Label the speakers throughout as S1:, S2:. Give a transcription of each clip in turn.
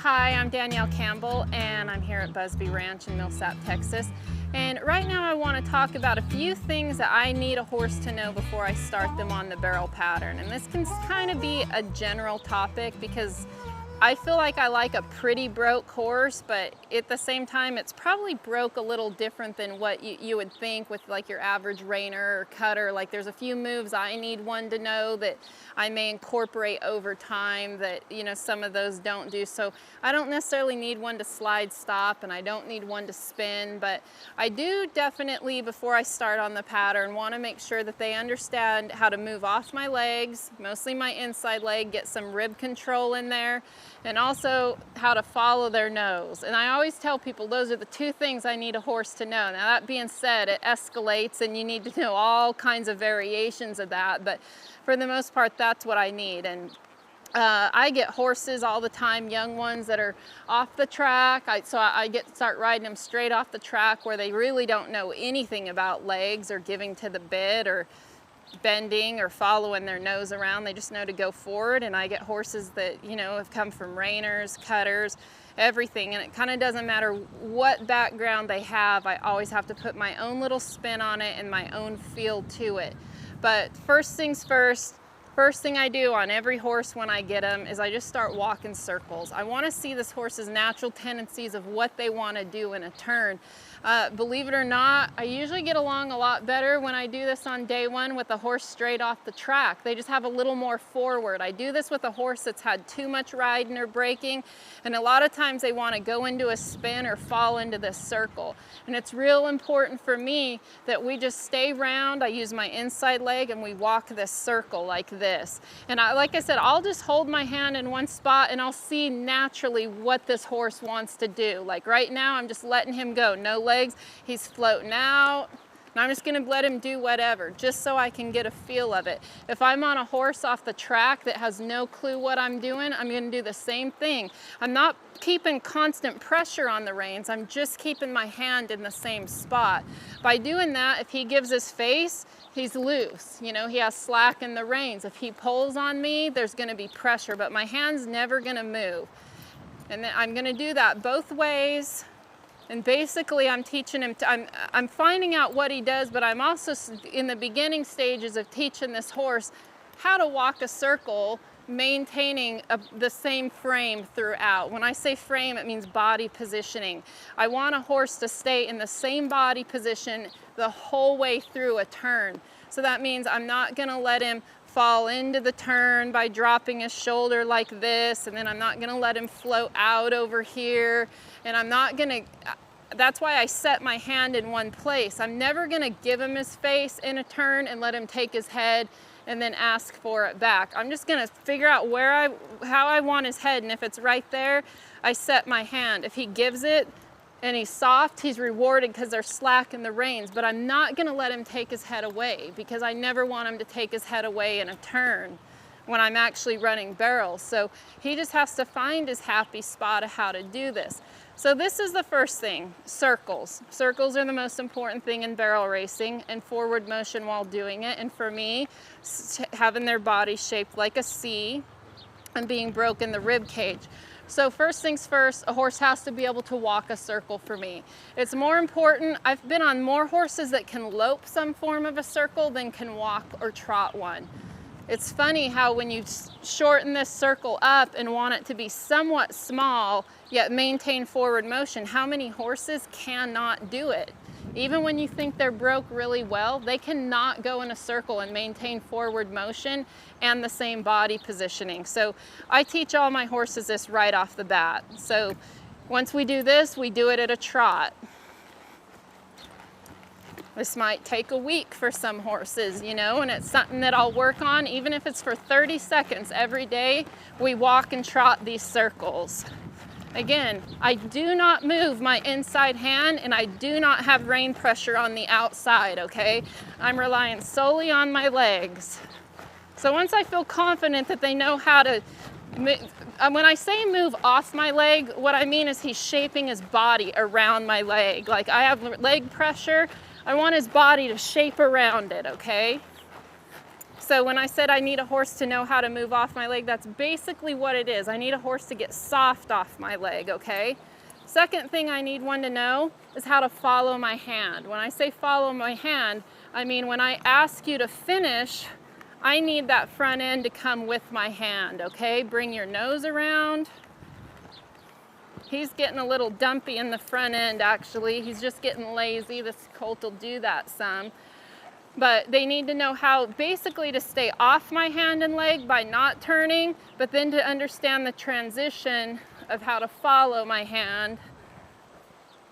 S1: Hi, I'm Danyelle Campbell and I'm here at Busby Ranch in Millsap, Texas. And right now I want to talk about a few things that I need a horse to know before I start them on the barrel pattern. And this can kind of be a general topic because I feel like I like a pretty broke horse, but at the same time, it's probably broke a little different than what you would think with like your average reiner or cutter. Like there's a few moves I need one to know that I may incorporate over time that, some of those don't do. So I don't necessarily need one to slide stop and I don't need one to spin, but I do definitely, before I start on the pattern, want to make sure that they understand how to move off my legs, mostly my inside leg, get some rib control in there, and also how to follow their nose. And I always tell people those are the two things I need a horse to know. Now that being said, it escalates and you need to know all kinds of variations of that, but for the most part that's what I need. And I get horses all the time, young ones that are off the track. So I start riding them straight off the track where they really don't know anything about legs or giving to the bit or bending or following their nose around. They just know to go forward. And I get horses that, have come from reiners, cutters, everything. And it kind of doesn't matter what background they have. I always have to put my own little spin on it and my own feel to it. But first things first, first thing I do on every horse when I get them is I just start walking circles. I want to see this horse's natural tendencies of what they want to do in a turn. Believe it or not, I usually get along a lot better when I do this on day one with a horse straight off the track. They just have a little more forward. I do this with a horse that's had too much riding or braking, and a lot of times they want to go into a spin or fall into this circle. And it's real important for me that we just stay round. I use my inside leg and we walk this circle like this. And like I said, I'll just hold my hand in one spot and I'll see naturally what this horse wants to do. Like right now, I'm just letting him go. No legs, he's floating out. And I'm just gonna let him do whatever, just so I can get a feel of it. If I'm on a horse off the track that has no clue what I'm doing, I'm gonna do the same thing. I'm not keeping constant pressure on the reins, I'm just keeping my hand in the same spot. By doing that, if he gives his face, he's loose. He has slack in the reins. If he pulls on me, there's gonna be pressure, but my hand's never gonna move. And then I'm gonna do that both ways. And basically I'm teaching him, I'm finding out what he does, but I'm also in the beginning stages of teaching this horse how to walk a circle, maintaining the same frame throughout. When I say frame, it means body positioning. I want a horse to stay in the same body position the whole way through a turn. So that means I'm not gonna let him fall into the turn by dropping his shoulder like this, and then I'm not gonna let him float out over here, and I'm not gonna, that's why I set my hand in one place. I'm never gonna give him his face in a turn and let him take his head and then ask for it back. I'm just gonna figure out how I want his head, and if it's right there, I set my hand. If he gives it and he's soft, he's rewarded because there's slack in the reins, but I'm not gonna let him take his head away because I never want him to take his head away in a turn when I'm actually running barrels. So he just has to find his happy spot of how to do this. So this is the first thing, circles. Circles are the most important thing in barrel racing, and forward motion while doing it. And for me, having their body shaped like a C and being broken the rib cage. So first things first, a horse has to be able to walk a circle for me. It's more important, I've been on more horses that can lope some form of a circle than can walk or trot one. It's funny how when you shorten this circle up and want it to be somewhat small, yet maintain forward motion, how many horses cannot do it? Even when you think they're broke really well, they cannot go in a circle and maintain forward motion and the same body positioning. So I teach all my horses this right off the bat. So once we do this, we do it at a trot. This might take a week for some horses, and it's something that I'll work on. Even if it's for 30 seconds every day, we walk and trot these circles. Again, I do not move my inside hand and I do not have rein pressure on the outside, okay? I'm relying solely on my legs. So once I feel confident that they know how to, when I say move off my leg, what I mean is he's shaping his body around my leg. Like I have leg pressure, I want his body to shape around it, okay? So when I said I need a horse to know how to move off my leg, that's basically what it is. I need a horse to get soft off my leg, okay? Second thing I need one to know is how to follow my hand. When I say follow my hand, I mean when I ask you to finish, I need that front end to come with my hand, okay? Bring your nose around. He's getting a little dumpy in the front end, actually. He's just getting lazy. This colt will do that some. But they need to know how basically to stay off my hand and leg by not turning, but then to understand the transition of how to follow my hand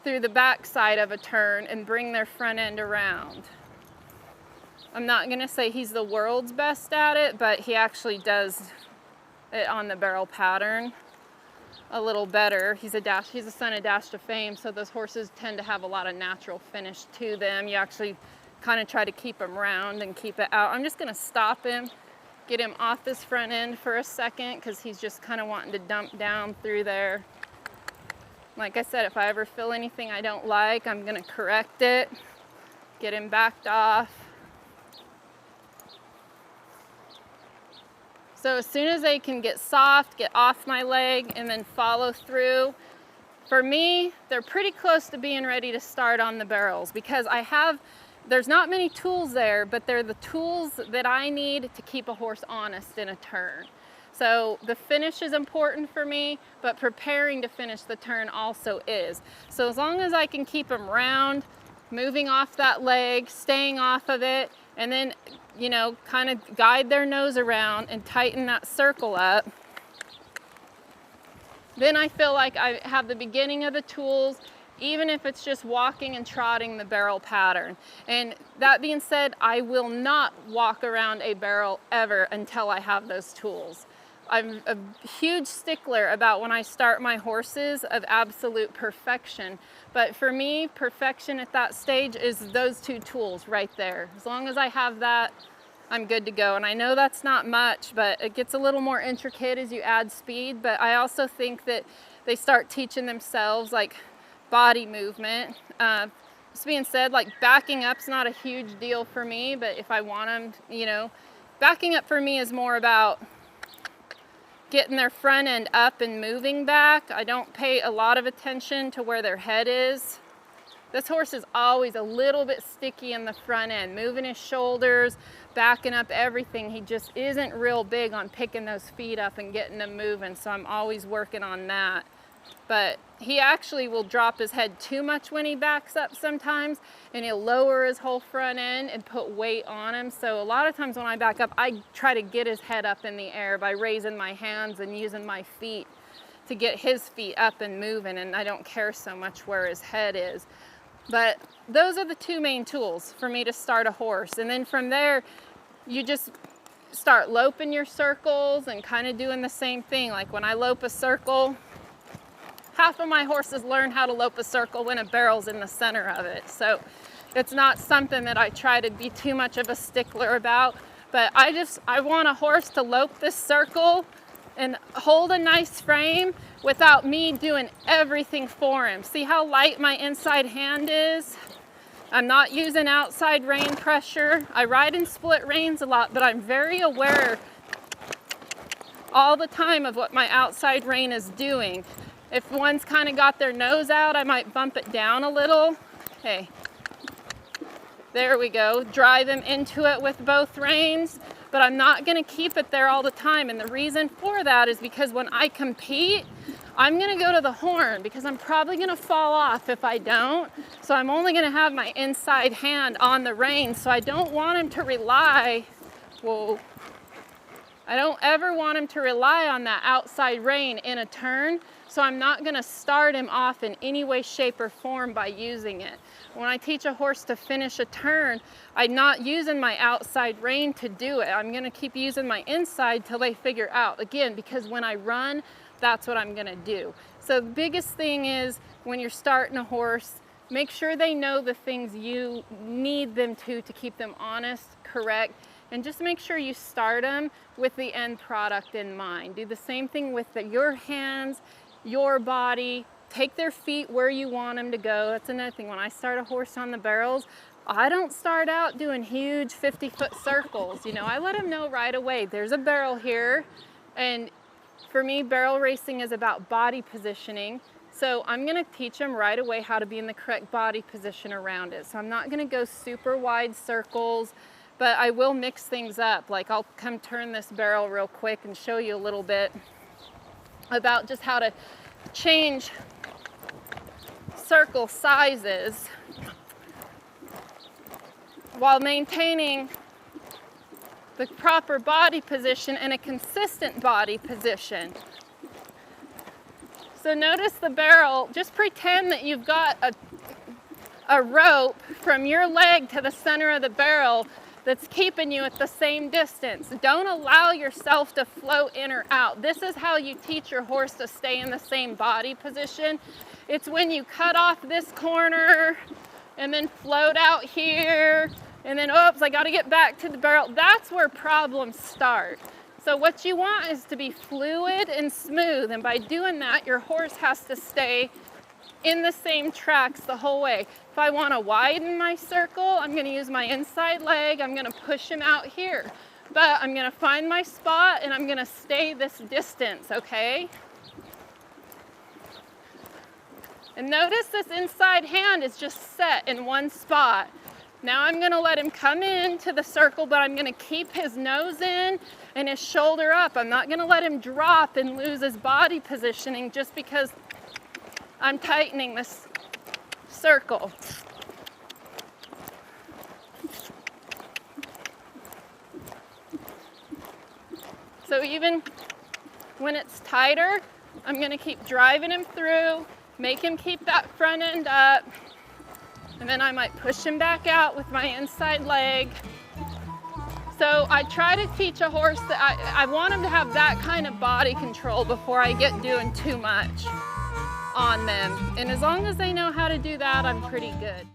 S1: through the back side of a turn and bring their front end around. I'm not gonna say he's the world's best at it, but he actually does it on the barrel pattern a little better. He's a son of Dash to Fame, so those horses tend to have a lot of natural finish to them. You actually kind of try to keep him round and keep it out. I'm just gonna stop him, get him off this front end for a second because he's just kind of wanting to dump down through there. Like I said, if I ever feel anything I don't like, I'm gonna correct it, get him backed off. So as soon as they can get soft, get off my leg, and then follow through, for me, they're pretty close to being ready to start on the barrels because there's not many tools there, but they're the tools that I need to keep a horse honest in a turn. So the finish is important for me, but preparing to finish the turn also is. So as long as I can keep them round, moving off that leg, staying off of it, and then, you know, kind of guide their nose around and tighten that circle up, then I feel like I have the beginning of the tools, even if it's just walking and trotting the barrel pattern. And that being said, I will not walk around a barrel ever until I have those tools. I'm a huge stickler about when I start my horses of absolute perfection. But for me, perfection at that stage is those two tools right there. As long as I have that, I'm good to go. And I know that's not much, but it gets a little more intricate as you add speed. But I also think that they start teaching themselves like body movement. This being said, like backing up's not a huge deal for me, but if I want them, you know, backing up for me is more about getting their front end up and moving back. I don't pay a lot of attention to where their head is. This horse is always a little bit sticky in the front end, moving his shoulders, backing up everything. He just isn't real big on picking those feet up and getting them moving, so I'm always working on that. But he actually will drop his head too much when he backs up sometimes, and he'll lower his whole front end and put weight on him. So a lot of times when I back up, I try to get his head up in the air by raising my hands and using my feet to get his feet up and moving, and I don't care so much where his head is. But those are the two main tools for me to start a horse. And then from there, you just start loping your circles and kind of doing the same thing. Like when I lope a circle, half of my horses learn how to lope a circle when a barrel's in the center of it. So it's not something that I try to be too much of a stickler about, but I want a horse to lope this circle and hold a nice frame without me doing everything for him. See how light my inside hand is? I'm not using outside rein pressure. I ride in split reins a lot, but I'm very aware all the time of what my outside rein is doing. If one's kind of got their nose out, I might bump it down a little. Okay, there we go. Drive them into it with both reins, but I'm not gonna keep it there all the time. And the reason for that is because when I compete, I'm gonna go to the horn because I'm probably gonna fall off if I don't. So I'm only gonna have my inside hand on the rein. So I don't want him to rely, I don't ever want him to rely on that outside rein in a turn. So I'm not gonna start him off in any way, shape, or form by using it. When I teach a horse to finish a turn, I'm not using my outside rein to do it. I'm gonna keep using my inside till they figure out. Again, because when I run, that's what I'm gonna do. So the biggest thing is when you're starting a horse, make sure they know the things you need them to keep them honest, correct, and just make sure you start them with the end product in mind. Do the same thing with your hands, your body. Take their feet where you want them to go. That's another thing. When I start a horse on the barrels, I don't start out doing huge 50-foot circles. You know, I let them know right away, there's a barrel here. And for me, barrel racing is about body positioning. So I'm gonna teach them right away how to be in the correct body position around it. So I'm not gonna go super wide circles, but I will mix things up. Like I'll come turn this barrel real quick and show you a little bit about just how to change circle sizes while maintaining the proper body position and a consistent body position. So notice the barrel, just pretend that you've got a rope from your leg to the center of the barrel that's keeping you at the same distance. Don't allow yourself to float in or out. This is how you teach your horse to stay in the same body position. It's when you cut off this corner and then float out here and then, oops, I gotta get back to the barrel. That's where problems start. So what you want is to be fluid and smooth, and by doing that, your horse has to stay in the same tracks the whole way. If I want to widen my circle, I'm going to use my inside leg. I'm going to push him out here, but I'm going to find my spot and I'm going to stay this distance, okay? And notice this inside hand is just set in one spot. Now I'm gonna let him come into the circle, but I'm gonna keep his nose in and his shoulder up. I'm not gonna let him drop and lose his body positioning just because I'm tightening this circle. So even when it's tighter, I'm gonna keep driving him through, make him keep that front end up, and then I might push him back out with my inside leg. So I try to teach a horse that I want him to have that kind of body control before I get doing too much on them. And as long as they know how to do that, I'm pretty good.